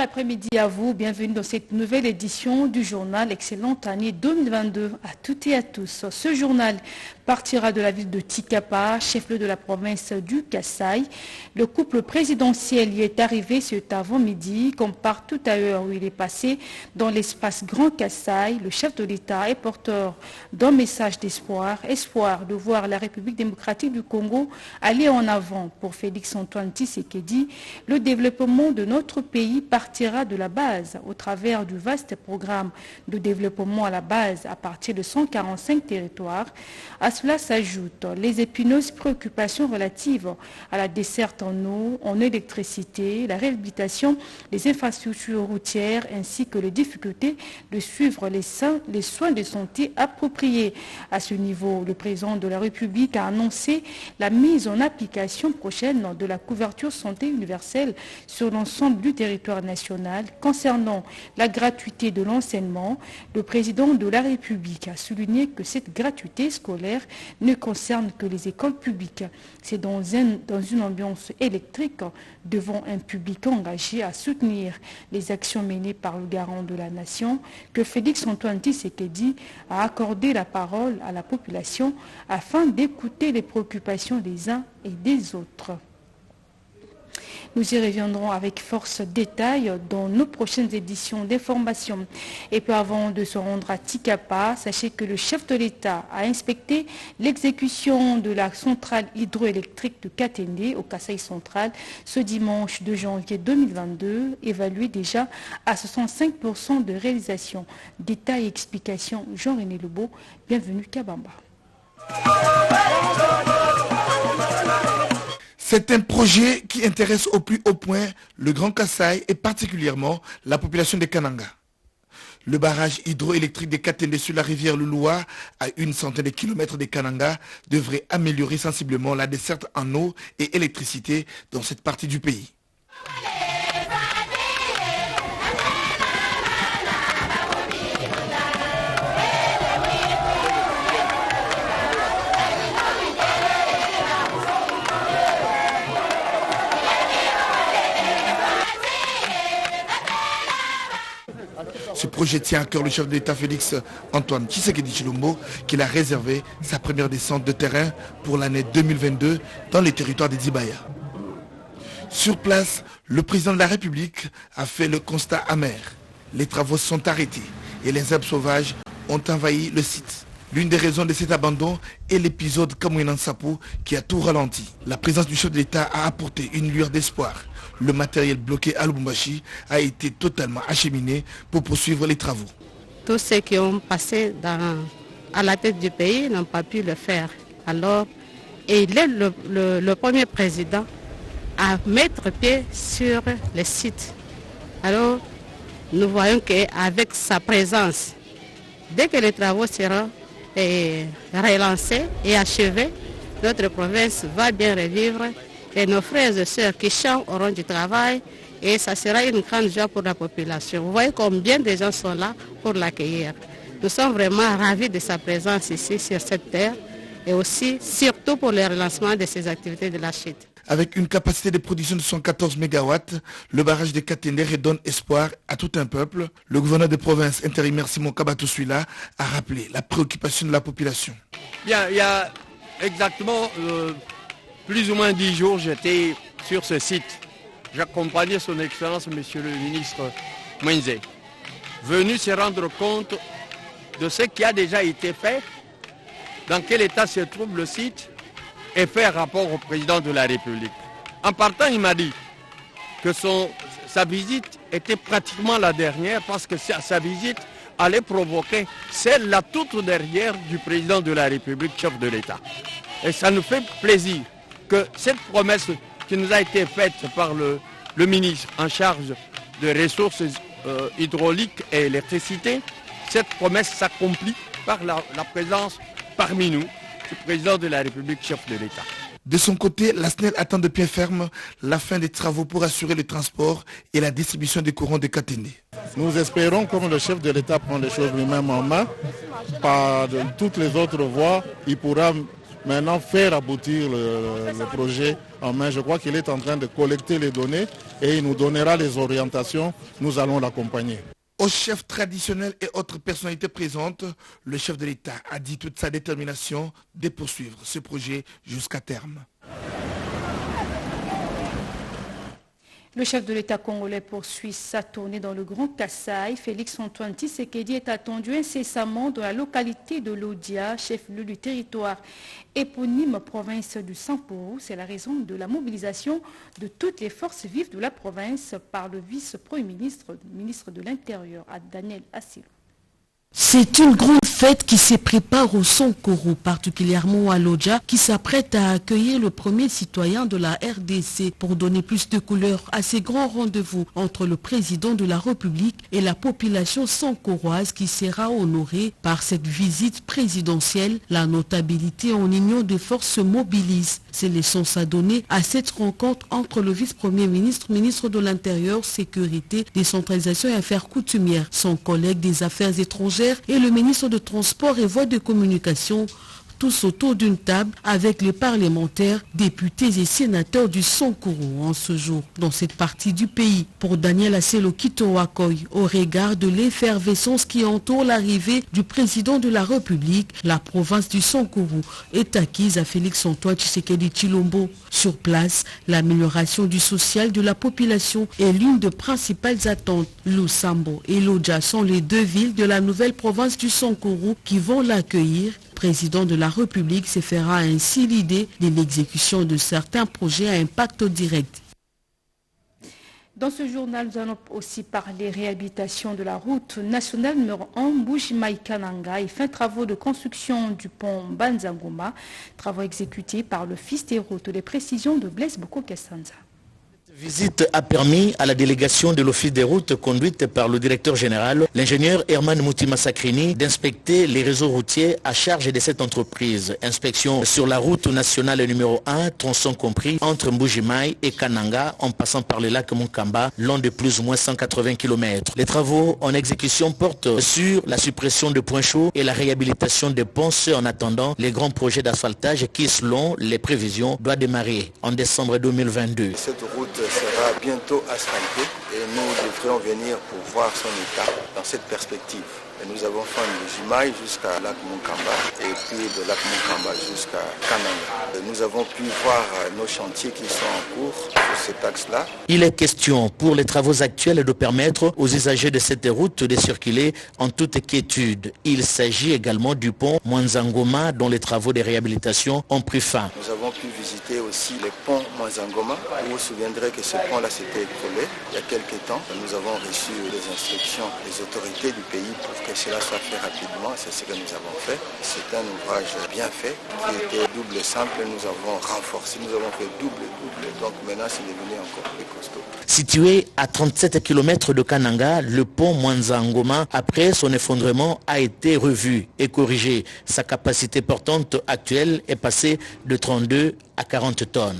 Après-midi à vous, bienvenue dans cette nouvelle édition du journal Excellente année 2022 à toutes et à tous. Ce journal partira de la ville de Tikapa, chef-lieu de la province du Kasaï. Le couple présidentiel y est arrivé cet avant-midi, comme partout ailleurs où il est passé dans l'espace Grand Kasaï. Le chef de l'État est porteur d'un message d'espoir, espoir de voir la République démocratique du Congo aller en avant. Pour Félix-Antoine Tshisekedi, le développement de notre pays partira de la base au travers du vaste programme de développement à la base à partir de 145 territoires. À cela s'ajoutent les épineuses préoccupations relatives à la desserte en eau, en électricité, la réhabilitation des infrastructures routières ainsi que les difficultés de suivre les soins de santé appropriés. À ce niveau, le président de la République a annoncé la mise en application prochaine de la couverture santé universelle sur l'ensemble du territoire national. Concernant la gratuité de l'enseignement, le président de la République a souligné que cette gratuité scolaire ne concerne que les écoles publiques. C'est dans une ambiance électrique devant un public engagé à soutenir les actions menées par le garant de la nation que Félix-Antoine Tshisekedi a accordé la parole à la population afin d'écouter les préoccupations des uns et des autres. Nous y reviendrons avec force détail dans nos prochaines éditions d'information. Et puis avant de se rendre à Tikapa, sachez que le chef de l'État a inspecté l'exécution de la centrale hydroélectrique de Katende au Kasaï central ce dimanche 2 janvier 2022, évalué déjà à 65% de réalisation. Détails et explications, Jean-René Lebeau, bienvenue Kabamba. C'est un projet qui intéresse au plus haut point le Grand Kasaï et particulièrement la population des Kananga. Le barrage hydroélectrique des Katende sur la rivière Louloua, à une centaine de kilomètres des Kananga, devrait améliorer sensiblement la desserte en eau et électricité dans cette partie du pays. Ce projet tient à cœur le chef de l'État Félix-Antoine Tshisekedi Tshilombo, qui a réservé sa première descente de terrain pour l'année 2022 dans les territoires des Dibaya. Sur place, le président de la République a fait le constat amer. Les travaux sont arrêtés et les herbes sauvages ont envahi le site. L'une des raisons de cet abandon est l'épisode Kamouinan Sapou qui a tout ralenti. La présence du chef de l'État a apporté une lueur d'espoir. Le matériel bloqué à Lubumbashi a été totalement acheminé pour poursuivre les travaux. Tous ceux qui ont passé à la tête du pays n'ont pas pu le faire. Alors, il est le premier président à mettre pied sur le site. Alors, nous voyons qu'avec sa présence, dès que les travaux seront relancés et achevés, notre province va bien revivre. Et nos frères et sœurs qui chantent auront du travail et ça sera une grande joie pour la population. Vous voyez combien de gens sont là pour l'accueillir. Nous sommes vraiment ravis de sa présence ici sur cette terre et aussi surtout pour le relancement de ces activités de la chute. Avec une capacité de production de 114 MW, le barrage de Katende redonne espoir à tout un peuple. Le gouverneur de province intérimaire Simon Kabatouswila a rappelé la préoccupation de la population. Bien, il y a exactement plus ou moins 10 jours, j'étais sur ce site. J'accompagnais son Excellence, Monsieur le ministre Mwenze, venu se rendre compte de ce qui a déjà été fait, dans quel état se trouve le site, et faire rapport au président de la République. En partant, il m'a dit que sa visite était pratiquement la dernière parce que sa visite allait provoquer celle la toute dernière du président de la République, chef de l'État. Et ça nous fait plaisir que cette promesse qui nous a été faite par le ministre en charge des ressources hydrauliques et électricité, cette promesse s'accomplit par la présence parmi nous du président de la République, chef de l'État. De son côté, la SNEL attend de pied ferme la fin des travaux pour assurer le transport et la distribution des courants de Katende. Nous espérons, comme le chef de l'État prend les choses lui-même en main, par toutes les autres voies, il pourra maintenant faire aboutir le projet en main. Je crois qu'il est en train de collecter les données et il nous donnera les orientations. Nous allons l'accompagner. Aux chefs traditionnels et autres personnalités présentes, le chef de l'État a dit toute sa détermination de poursuivre ce projet jusqu'à terme. Le chef de l'État congolais poursuit sa tournée dans le Grand Kasaï. Félix-Antoine Tshisekedi est attendu incessamment dans la localité de Lodia, chef-lieu du territoire éponyme province du Sankuru. C'est la raison de la mobilisation de toutes les forces vives de la province par le vice-premier ministre, ministre de l'Intérieur, Daniel Assilou. C'est une grande fête qui se prépare au Sankuru, particulièrement à Lodja, qui s'apprête à accueillir le premier citoyen de la RDC pour donner plus de couleur à ces grands rendez-vous entre le président de la République et la population sankuroise qui sera honorée par cette visite présidentielle. La notabilité en union de forces se mobilise. C'est l'essence à donner à cette rencontre entre le vice-premier ministre, ministre de l'Intérieur, Sécurité, Décentralisation et Affaires coutumières, son collègue des Affaires étrangères et le ministre de Transport et Voies de Communication, tous autour d'une table avec les parlementaires, députés et sénateurs du Sankuru en ce jour dans cette partie du pays. Pour Daniel Assilou Kitowakoy, au regard de l'effervescence qui entoure l'arrivée du président de la République, la province du Sankuru est acquise à Félix-Antoine Tshisekedi Tshilombo. Sur place, l'amélioration du social de la population est l'une des principales attentes. Lusambo et Lodja sont les deux villes de la nouvelle province du Sankuru qui vont l'accueillir. Le président de la République se fera ainsi l'idée de l'exécution de certains projets à impact direct. Dans ce journal, nous allons aussi parler réhabilitation de la route nationale numéro 1 Mbuji-Maï-Kananga et fin travaux de construction du pont Banzangoma, travaux exécutés par le fils des routes. Les précisions de Blaise Boko-Kessanza. Cette visite a permis à la délégation de l'Office des routes conduite par le directeur général, l'ingénieur Herman Moutima Sakrini, d'inspecter les réseaux routiers à charge de cette entreprise. Inspection sur la route nationale numéro 1, tronçon compris, entre Mbuji-Maï et Kananga, en passant par le lac Munkamba, long de plus ou moins 180 km. Les travaux en exécution portent sur la suppression de points chauds et la réhabilitation des ponts en attendant les grands projets d'asphaltage qui, selon les prévisions, doivent démarrer en décembre 2022. Cette route sera bientôt asphaltée et nous devrions venir pour voir son état dans cette perspective. Et nous avons fait Mbuji-Maï jusqu'à lac Munkamba et puis de lac Munkamba jusqu'à Kananga. Et nous avons pu voir nos chantiers qui sont en cours sur cet axe-là. Il est question pour les travaux actuels de permettre aux usagers de cette route de circuler en toute quiétude. Il s'agit également du pont Mwanzangoma dont les travaux de réhabilitation ont pris fin. Nous avons pu visiter aussi le pont Mwanzangoma. Vous vous souviendrez que ce pont-là s'était écroulé il y a quelques temps. Nous avons reçu les instructions des autorités du pays pour que cela soit fait rapidement, c'est ce que nous avons fait. C'est un ouvrage bien fait, qui était double simple, nous avons renforcé, nous avons fait double, donc maintenant c'est devenu encore plus costaud. Situé à 37 km de Kananga, le pont Mwanzangoma, après son effondrement, a été revu et corrigé. Sa capacité portante actuelle est passée de 32 à 40 tonnes.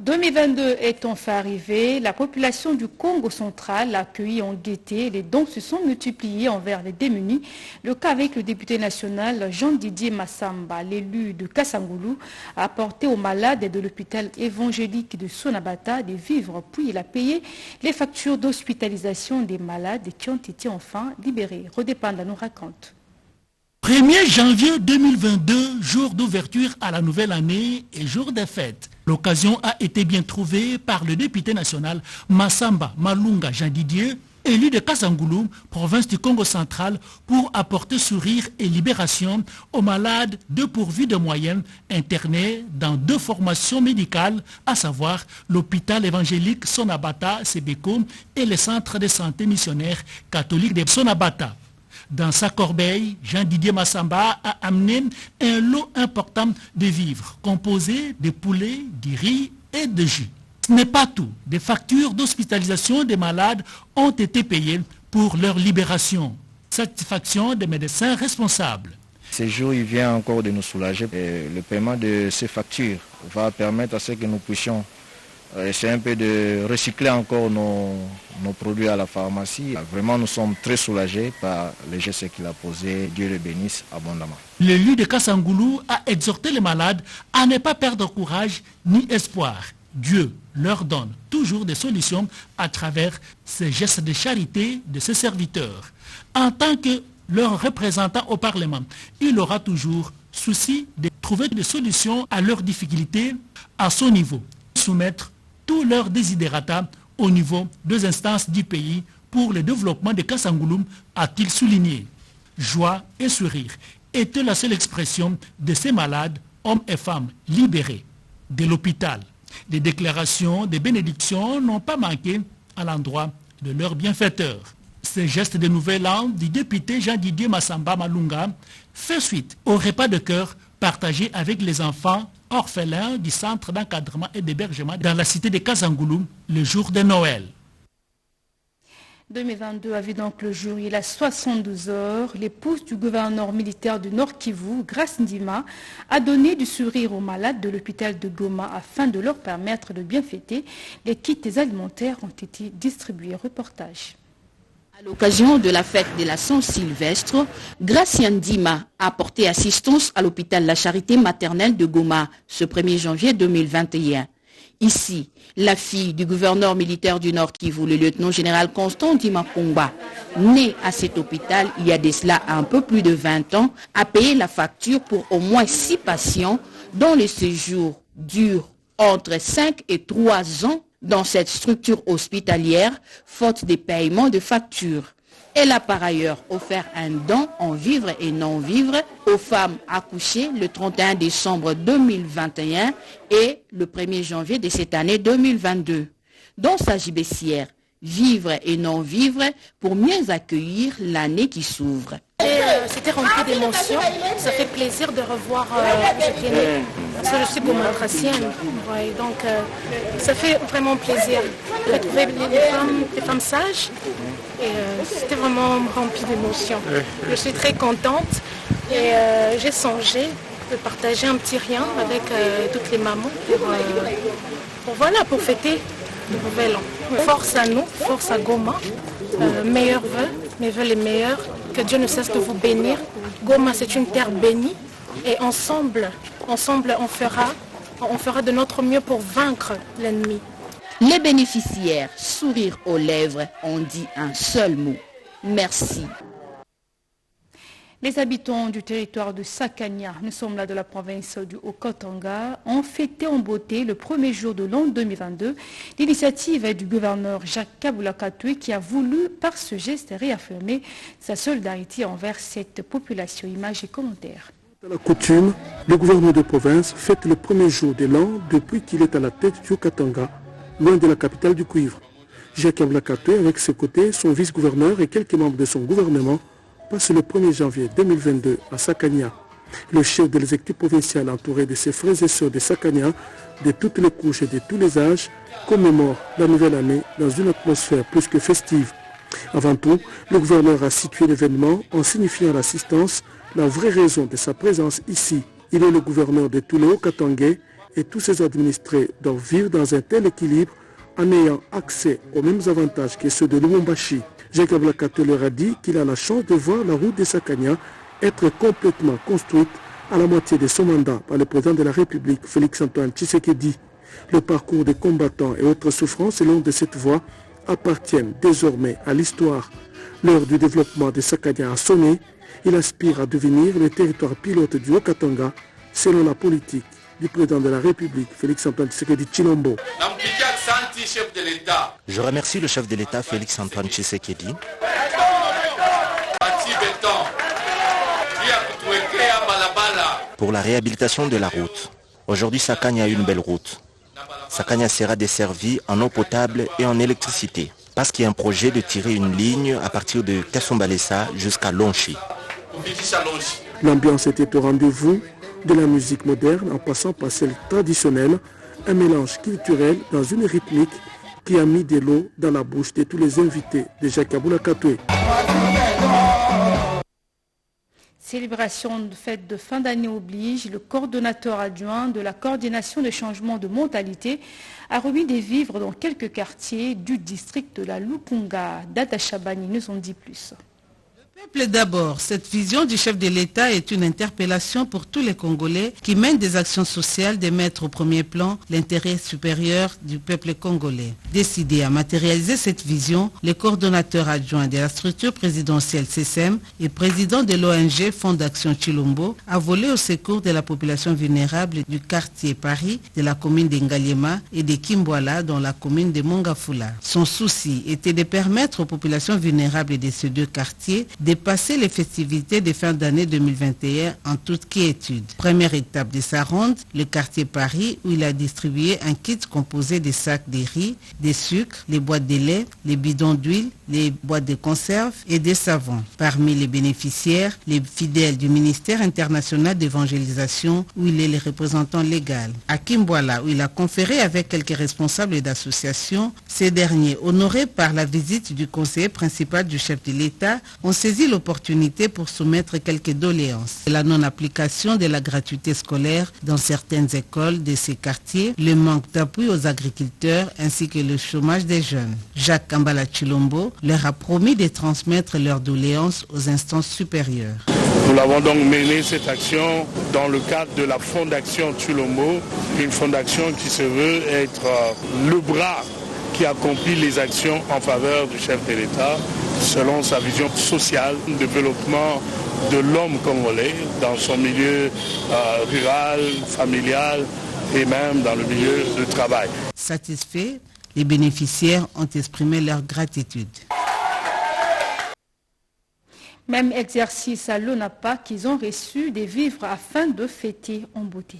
2022 est enfin arrivé, la population du Congo central l'a accueilli en gaieté, les dons se sont multipliés envers les démunis. Le cas avec le député national Jean-Didier Massamba, l'élu de Kasangulu, a apporté aux malades de l'hôpital évangélique de Sonabata des vivres, puis il a payé les factures d'hospitalisation des malades qui ont été enfin libérés. Rodépanda nous raconte. 1er janvier 2022, jour d'ouverture à la nouvelle année et jour des fêtes. L'occasion a été bien trouvée par le député national Massamba Malunga Jean-Didier, élu de Kasangulu, province du Congo central, pour apporter sourire et libération aux malades dépourvus de moyens internés dans 2 formations médicales, à savoir l'hôpital évangélique Sonabata, Sebeko, et le centre de santé missionnaire catholique de Sonabata. Dans sa corbeille, Jean-Didier Massamba a amené un lot important de vivres, composé de poulet, de riz et de jus. Ce n'est pas tout. Des factures d'hospitalisation des malades ont été payées pour leur libération. Satisfaction des médecins responsables. Ce jour, il vient encore de nous soulager. Et le paiement de ces factures va permettre à ce que nous puissions c'est un peu de recycler encore nos produits à la pharmacie. Vraiment, nous sommes très soulagés par les gestes qu'il a posés. Dieu le bénisse abondamment. L'élu de Kassangoulou a exhorté les malades à ne pas perdre courage ni espoir. Dieu leur donne toujours des solutions à travers ces gestes de charité de ses serviteurs. En tant que leur représentant au Parlement, il aura toujours souci de trouver des solutions à leurs difficultés à son niveau. Soumettre tous leurs desiderata au niveau des instances du pays pour le développement de Kassangoulou, a-t-il souligné. Joie et sourire était la seule expression de ces malades, hommes et femmes libérés de l'hôpital. Des déclarations, des bénédictions n'ont pas manqué à l'endroit de leurs bienfaiteurs. Ces gestes de nouvel an du député Jean-Didier Massamba Malunga fait suite au repas de cœur partagé avec les enfants orphelins du centre d'encadrement et d'hébergement dans la cité de Kassangoulou le jour de Noël. 2022 a vu donc le jour, il a 72 heures. L'épouse du gouverneur militaire du Nord Kivu, Grace Ndima, a donné du sourire aux malades de l'hôpital de Goma afin de leur permettre de bien fêter. Les kits alimentaires ont été distribués. Reportage. À l'occasion de la fête de la Saint-Sylvestre, Grace Ndima a apporté assistance à l'hôpital La Charité maternelle de Goma ce 1er janvier 2021. Ici, la fille du gouverneur militaire du Nord Kivu, le lieutenant-général Constant Ndima Kongba, né à cet hôpital il y a de cela un peu plus de 20 ans, a payé la facture pour au moins 6 patients dont le séjour dure entre 5 et 3 ans dans cette structure hospitalière, faute des paiements de factures. Elle a par ailleurs offert un don en vivres et non-vivres aux femmes accouchées le 31 décembre 2021 et le 1er janvier de cette année 2022. Dans sa gibecière, vivre et non-vivre pour mieux accueillir l'année qui s'ouvre. C'était rempli d'émotions. Ça fait plaisir de revoir parce que je suis gomatracienne. Ouais, donc ça fait vraiment plaisir de retrouver les femmes sages. Et c'était vraiment rempli d'émotions. Je suis très contente et j'ai songé de partager un petit rien avec toutes les mamans pour fêter le nouvel an. Force à nous, force à Goma, meilleurs vœux, mes vœux les meilleurs, que Dieu ne cesse de vous bénir. Goma, c'est une terre bénie et ensemble on fera de notre mieux pour vaincre l'ennemi. Les bénéficiaires, sourire aux lèvres, ont dit un seul mot. Merci. Les habitants du territoire de Sakania, nous sommes là de la province du Haut-Katanga, ont fêté en beauté le premier jour de l'an 2022 l'initiative du gouverneur Jacques Kabula Katoué qui a voulu par ce geste réaffirmer sa solidarité envers cette population. Images et commentaires. À la coutume, le gouverneur de province fête le premier jour de l'an depuis qu'il est à la tête du Haut-Katanga, loin de la capitale du cuivre. Jacques Kabula Katoué, avec ses côtés, son vice-gouverneur et quelques membres de son gouvernement, passe le 1er janvier 2022 à Sakania. Le chef de l'exécutif provincial, entouré de ses frères et sœurs de Sakania, de toutes les couches et de tous les âges, commémore la nouvelle année dans une atmosphère plus que festive. Avant tout, le gouverneur a situé l'événement en signifiant à l'assistance la vraie raison de sa présence ici. Il est le gouverneur de tous les Hauts-Katangais et tous ses administrés doivent vivre dans un tel équilibre en ayant accès aux mêmes avantages que ceux de Lubumbashi. Jacques Kabula Katoué leur a dit qu'il a la chance de voir la route de Sakania être complètement construite à la moitié de son mandat par le président de la République, Félix-Antoine Tshisekedi. Le parcours des combattants et autres souffrances le long de cette voie appartiennent désormais à l'histoire. L'heure du développement de Sakania a sonné. Il aspire à devenir le territoire pilote du Haut-Katanga selon la politique du président de la République, Félix-Antoine Tshisekedi Tshilombo. Je remercie le chef de l'État, Félix-Antoine Tshisekedi, pour la réhabilitation de la route. Aujourd'hui, Sakania a une belle route. Sakania sera desservie en eau potable et en électricité, parce qu'il y a un projet de tirer une ligne à partir de Kassombalesa jusqu'à Lonchi. L'ambiance était au rendez-vous, de la musique moderne en passant par celle traditionnelle, un mélange culturel dans une rythmique qui a mis de l'eau dans la bouche de tous les invités de Jacques Kabula Katoué. Célébration de fête de fin d'année oblige, le coordonnateur adjoint de la coordination des changements de mentalité a remis des vivres dans quelques quartiers du district de la Lukunga. Data Chabani nous en dit plus. Peuple d'abord, cette vision du chef de l'État est une interpellation pour tous les Congolais qui mènent des actions sociales de mettre au premier plan l'intérêt supérieur du peuple congolais. Décidé à matérialiser cette vision, le coordonnateur adjoint de la structure présidentielle CSM et président de l'ONG Fonds d'Action Chilombo a volé au secours de la population vulnérable du quartier Paris, de la commune d'Engaliema et de Kimbwala dans la commune de Mongafula. Son souci était de permettre aux populations vulnérables de ces deux quartiers de passer les festivités de fin d'année 2021 en toute quiétude. Première étape de sa ronde, le quartier Paris où il a distribué un kit composé de sacs de riz, des sucres, les boîtes de lait, les bidons d'huile, les boîtes de conserve et des savons. Parmi les bénéficiaires, les fidèles du ministère international d'évangélisation où il est le représentant légal. À Kimbwala où il a conféré avec quelques responsables d'associations, ces derniers, honorés par la visite du conseiller principal du chef de l'État, ont saisi l'opportunité pour soumettre quelques doléances. La non-application de la gratuité scolaire dans certaines écoles de ces quartiers, le manque d'appui aux agriculteurs ainsi que le chômage des jeunes. Jacques Kambala Chilombo leur a promis de transmettre leurs doléances aux instances supérieures. Nous l'avons donc mené cette action dans le cadre de la Fondation Chilombo, une fondation qui se veut être le bras qui accomplit les actions en faveur du chef de l'État selon sa vision sociale, développement de l'homme congolais dans son milieu rural, familial et même dans le milieu de travail. Satisfaits, les bénéficiaires ont exprimé leur gratitude. Même exercice à l'ONAPA qu'ils ont reçu des vivres afin de fêter en beauté.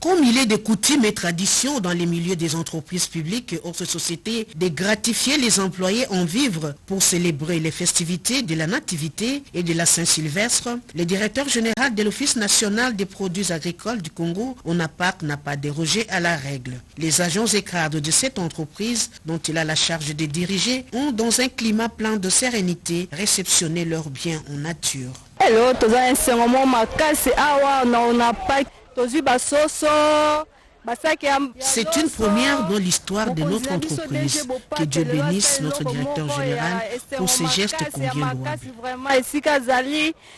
Comme il est de coutume et tradition dans les milieux des entreprises publiques et autres sociétés de gratifier les employés en vivres pour célébrer les festivités de la Nativité et de la Saint-Sylvestre, le directeur général de l'Office national des produits agricoles du Congo, ONAPAC, n'a pas dérogé à la règle. Les agents et cadres de cette entreprise, dont il a la charge de diriger, ont, dans un climat plein de sérénité, réceptionné leurs biens en nature. C'est une première dans l'histoire de notre entreprise. Que Dieu bénisse notre directeur général pour ces gestes combien louables.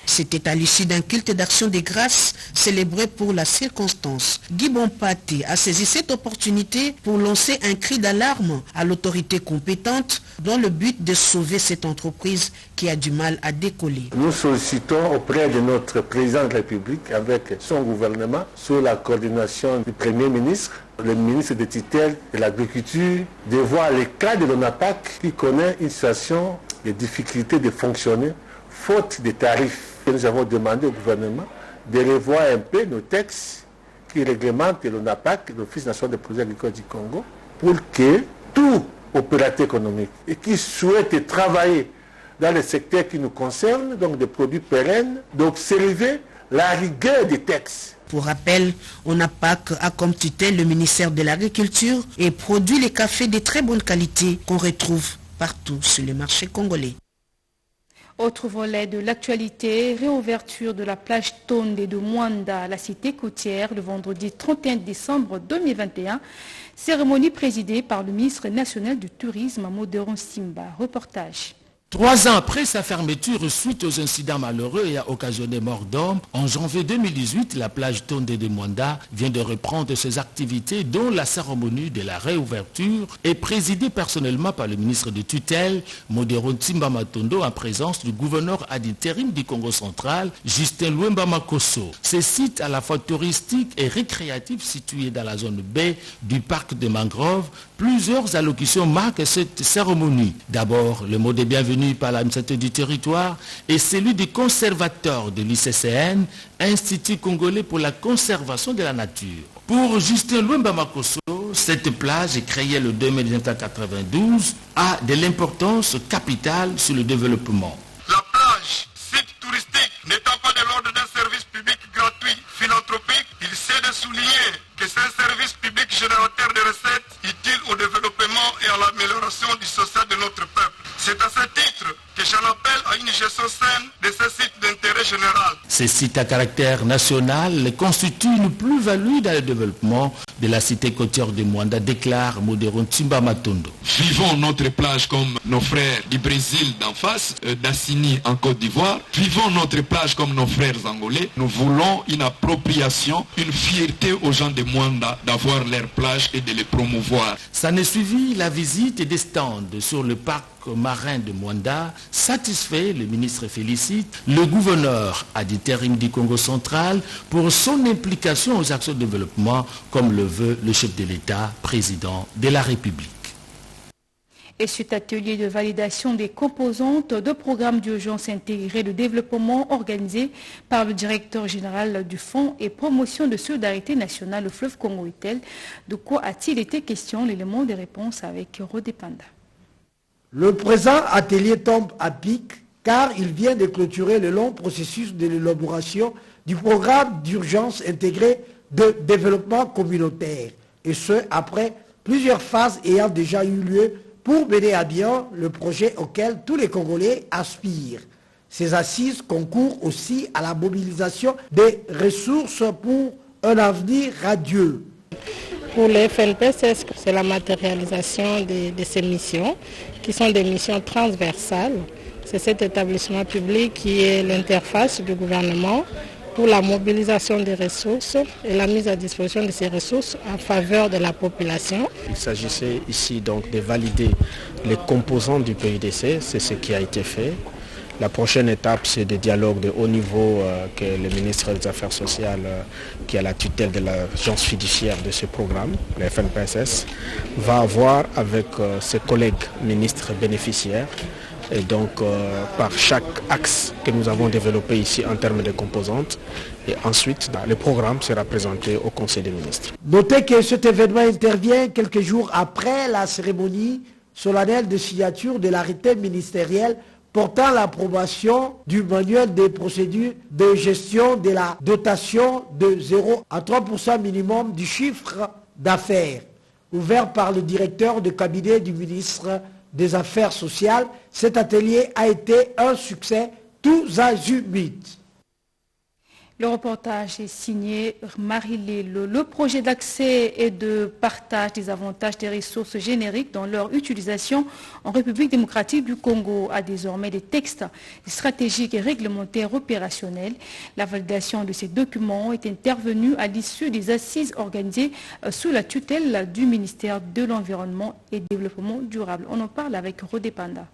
C'était à l'issue d'un culte d'action des grâces célébré pour la circonstance. Guy Bompati a saisi cette opportunité pour lancer un cri d'alarme à l'autorité compétente dans le but de sauver cette entreprise qui a du mal à décoller. Nous sollicitons auprès de notre président de la République avec son gouvernement, sous la coordination du Premier ministre, le ministre de tutelle de l'Agriculture, de voir le cas de l'ONAPAC qui connaît une situation de difficulté de fonctionner, faute de tarifs. Et nous avons demandé au gouvernement de revoir un peu nos textes qui réglementent l'ONAPAC, l'Office national des produits agricoles du Congo, pour que tout opérateur économique et qui souhaite travailler dans le secteur qui nous concerne, donc des produits pérennes, d'observer la rigueur des textes. Pour rappel, ONAPAC a comme tutelle le ministère de l'Agriculture et produit les cafés de très bonne qualité qu'on retrouve partout sur le marché congolais. Autre volet de l'actualité, réouverture de la plage Tonde de Mwanda à la cité côtière le vendredi 31 décembre 2021. Cérémonie présidée par le ministre national du Tourisme, Modéron Simba. Reportage. 3 ans après sa fermeture suite aux incidents malheureux et a occasionné mort d'hommes, en janvier 2018, la plage Tonde de Mwanda vient de reprendre ses activités dont la cérémonie de la réouverture est présidée personnellement par le ministre de tutelle, Modéron Simba Matondo, en présence du gouverneur ad intérim du Congo central, Justin Luemba Makosso. Ce site à la fois touristique et récréatif situé dans la zone B du parc de mangroves, plusieurs allocutions marquent cette cérémonie. D'abord, le mot de bienvenue par l'administrateur du territoire et celui du conservateur de l'ICCN, Institut congolais pour la conservation de la nature. Pour Justin Luemba Makosso, cette plage, créée le 2 mai 1992, a de l'importance capitale sur le développement. La plage, site touristique, n'étant pas de l'ordre d'un service public gratuit, philanthropique, il s'est de souligner que c'est un service public générateur de recettes utile au développement et à l'amélioration du social de notre peuple. C'est à ce titre que j'en appelle à une gestion saine de ces sites d'intérêt d'intérêt général. Ces sites à caractère national constituent une plus-value dans le développement de la cité côtière de Mwanda, déclare Modéron Tsimba Matondo. Vivons notre plage comme nos frères du Brésil d'en face, d'Assini en Côte d'Ivoire. Vivons notre plage comme nos frères angolais. Nous voulons une appropriation, une fierté aux gens de Mwanda d'avoir leur plage et de les promouvoir. Ça ne suivi la visite des stands sur le parc marin de Mwanda. Satisfait, le ministre félicite le gouverneur d'intérim du Congo central pour son implication aux actions de développement, comme le veut le chef de l'État, président de la République. Et cet atelier de validation des composantes de programmes d'urgence intégrés de développement organisé par le directeur général du Fonds et promotion de solidarité nationale, le fleuve Congo-Itel. De quoi a-t-il été question? L'élément de réponse avec Rodé Panda. Le présent atelier tombe à pic car il vient de clôturer le long processus de l'élaboration du programme d'urgence intégré de développement communautaire, et ce après plusieurs phases ayant déjà eu lieu pour mener à bien le projet auquel tous les Congolais aspirent. Ces assises concourent aussi à la mobilisation des ressources pour un avenir radieux. Pour le FNPSS, c'est la matérialisation de ces missions, qui sont des missions transversales. C'est cet établissement public qui est l'interface du gouvernement pour la mobilisation des ressources et la mise à disposition de ces ressources en faveur de la population. Il s'agissait ici donc de valider les composants du PUDC, c'est ce qui a été fait. La prochaine étape, c'est des dialogues de haut niveau que le ministre des Affaires sociales, qui a la tutelle de l'agence fiduciaire de ce programme, le FNPSS, va avoir avec ses collègues ministres bénéficiaires. Et donc, par chaque axe que nous avons développé ici en termes de composantes, et ensuite, le programme sera présenté au Conseil des ministres. Notez que cet événement intervient quelques jours après la cérémonie solennelle de signature de l'arrêté ministériel portant l'approbation du manuel des procédures de gestion de la dotation de 0 à 3% minimum du chiffre d'affaires, ouvert par le directeur de cabinet du ministre des Affaires sociales. Cet atelier a été un succès tous azimuts. Le reportage est signé Marie Lélo. Le projet d'accès et de partage des avantages des ressources génériques dans leur utilisation en République démocratique du Congo a désormais des textes stratégiques et réglementaires opérationnels. La validation de ces documents est intervenue à l'issue des assises organisées sous la tutelle du ministère de l'Environnement et du Développement durable. On en parle avec Rodé Panda.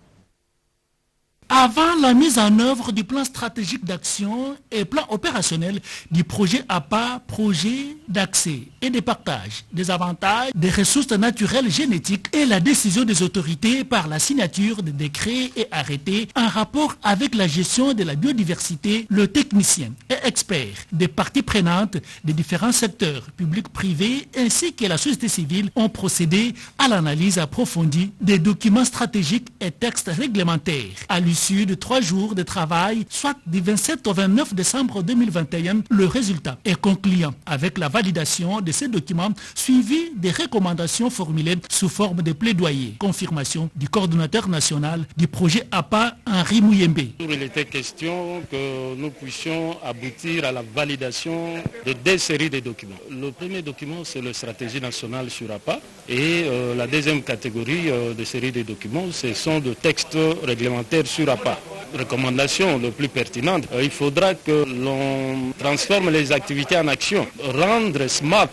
Avant la mise en œuvre du plan stratégique d'action et plan opérationnel du projet APA, projet d'accès et de partage des avantages des ressources naturelles génétiques et la décision des autorités par la signature de décrets et arrêtés en rapport avec la gestion de la biodiversité, le technicien et expert des parties prenantes des différents secteurs publics, privés ainsi que la société civile ont procédé à l'analyse approfondie des documents stratégiques et textes réglementaires. À l'issue de 3 jours de travail, soit du 27 au 29 décembre 2021, le résultat est concluant avec la validation de ces documents suivis des recommandations formulées sous forme de plaidoyer. Confirmation du coordonnateur national du projet APA, Henri Mouyembe. Il était question que nous puissions aboutir à la validation de 2 séries de documents. Le premier document, c'est la stratégie nationale sur APA et la deuxième catégorie de séries de documents, ce sont des textes réglementaires sur APA. Recommandation le plus pertinente, il faudra que l'on transforme les activités en action, rendre smart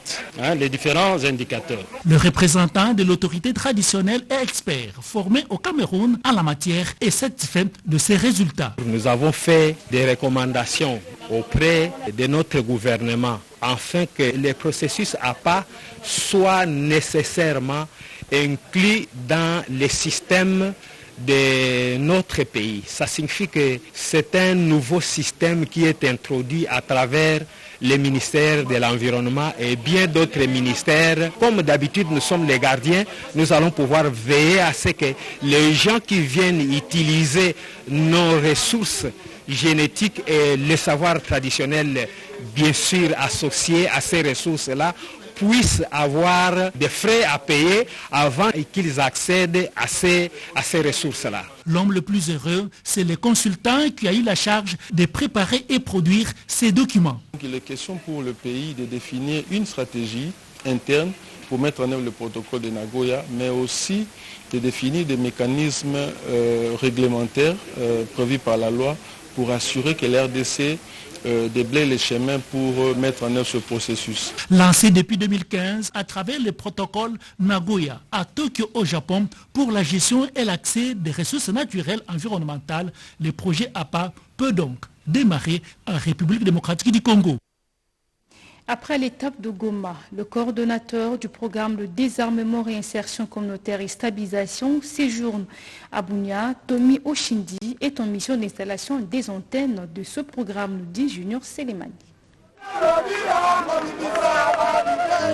les différents indicateurs. Le représentant de l'autorité traditionnelle et expert formé au Cameroun en la matière est satisfait de ces résultats. Nous avons fait des recommandations auprès de notre gouvernement afin que les processus APA soient nécessairement inclus dans les systèmes de notre pays. Ça signifie que c'est un nouveau système qui est introduit à travers les ministères de l'Environnement et bien d'autres ministères. Comme d'habitude, nous sommes les gardiens, nous allons pouvoir veiller à ce que les gens qui viennent utiliser nos ressources génétiques et les savoirs traditionnels, bien sûr associés à ces ressources-là, puissent avoir des frais à payer avant qu'ils accèdent à ces ressources-là. L'homme le plus heureux, c'est le consultant qui a eu la charge de préparer et produire ces documents. Il est question pour le pays de définir une stratégie interne pour mettre en œuvre le protocole de Nagoya, mais aussi de définir des mécanismes réglementaires prévus par la loi pour assurer que l'RDC déblaye les chemins pour mettre en œuvre ce processus. Lancé depuis 2015 à travers le protocole Nagoya à Tokyo au Japon pour la gestion et l'accès des ressources naturelles environnementales, le projet APA peut donc démarrer en République démocratique du Congo. Après l'étape de Goma, le coordonnateur du programme de désarmement, réinsertion communautaire et stabilisation séjourne à Bunia. Tommy Oshindi est en mission d'installation des antennes de ce programme, nous dit Junior Selemani.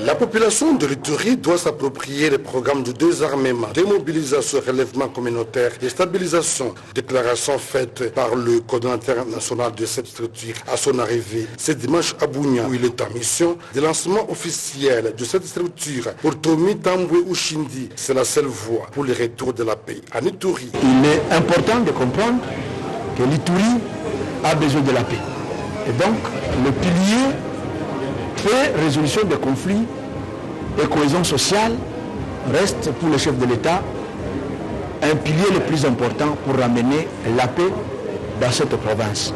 La population de l'Ituri doit s'approprier les programmes de désarmement, démobilisation, relèvement communautaire et stabilisation. Déclaration faite par le coordonnateur national de cette structure à son arrivée ce dimanche à Bunia, où il est en mission de lancement officiel de cette structure. Pour Tommy Tambwe Ushindi, c'est la seule voie pour le retour de la paix en Ituri. Il est important de comprendre que l'Ituri a besoin de la paix. Et donc, le pilier fait résolution des conflits et cohésion sociale reste pour le chef de l'État un pilier le plus important pour ramener la paix dans cette province.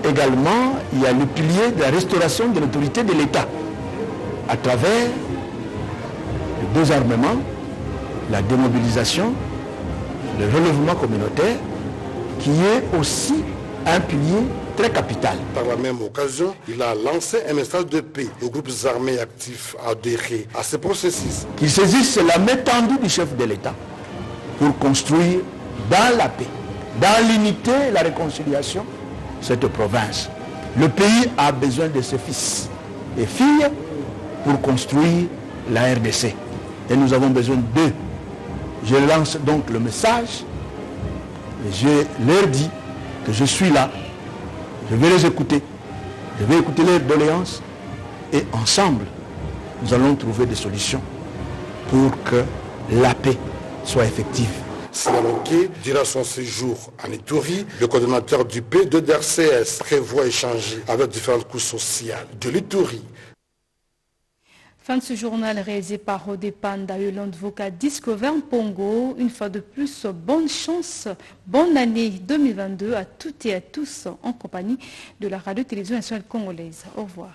Également, il y a le pilier de la restauration de l'autorité de l'État à travers le désarmement, la démobilisation, le relèvement communautaire qui est aussi un pilier très capital. Par la même occasion, il a lancé un message de paix aux groupes armés actifs à adhérer à ce processus. Qu'ils saisissent la main tendue du chef de l'État pour construire dans la paix, dans l'unité et la réconciliation, cette province. Le pays a besoin de ses fils et filles pour construire la RDC. Et nous avons besoin d'eux. Je lance donc le message et je leur dis que je suis là. Je vais les écouter, je vais écouter leurs doléances et ensemble, nous allons trouver des solutions pour que la paix soit effective. Sinaloké dira son séjour en Ituri. Le coordonnateur du P2DRCS prévoit échanger avec différentes couches sociales de l'Ituri. Fin de ce journal réalisé par Rodé Panda, Yolande Voka, Discover Pongo. Une fois de plus, bonne chance, bonne année 2022 à toutes et à tous en compagnie de la radio-télévision nationale congolaise. Au revoir.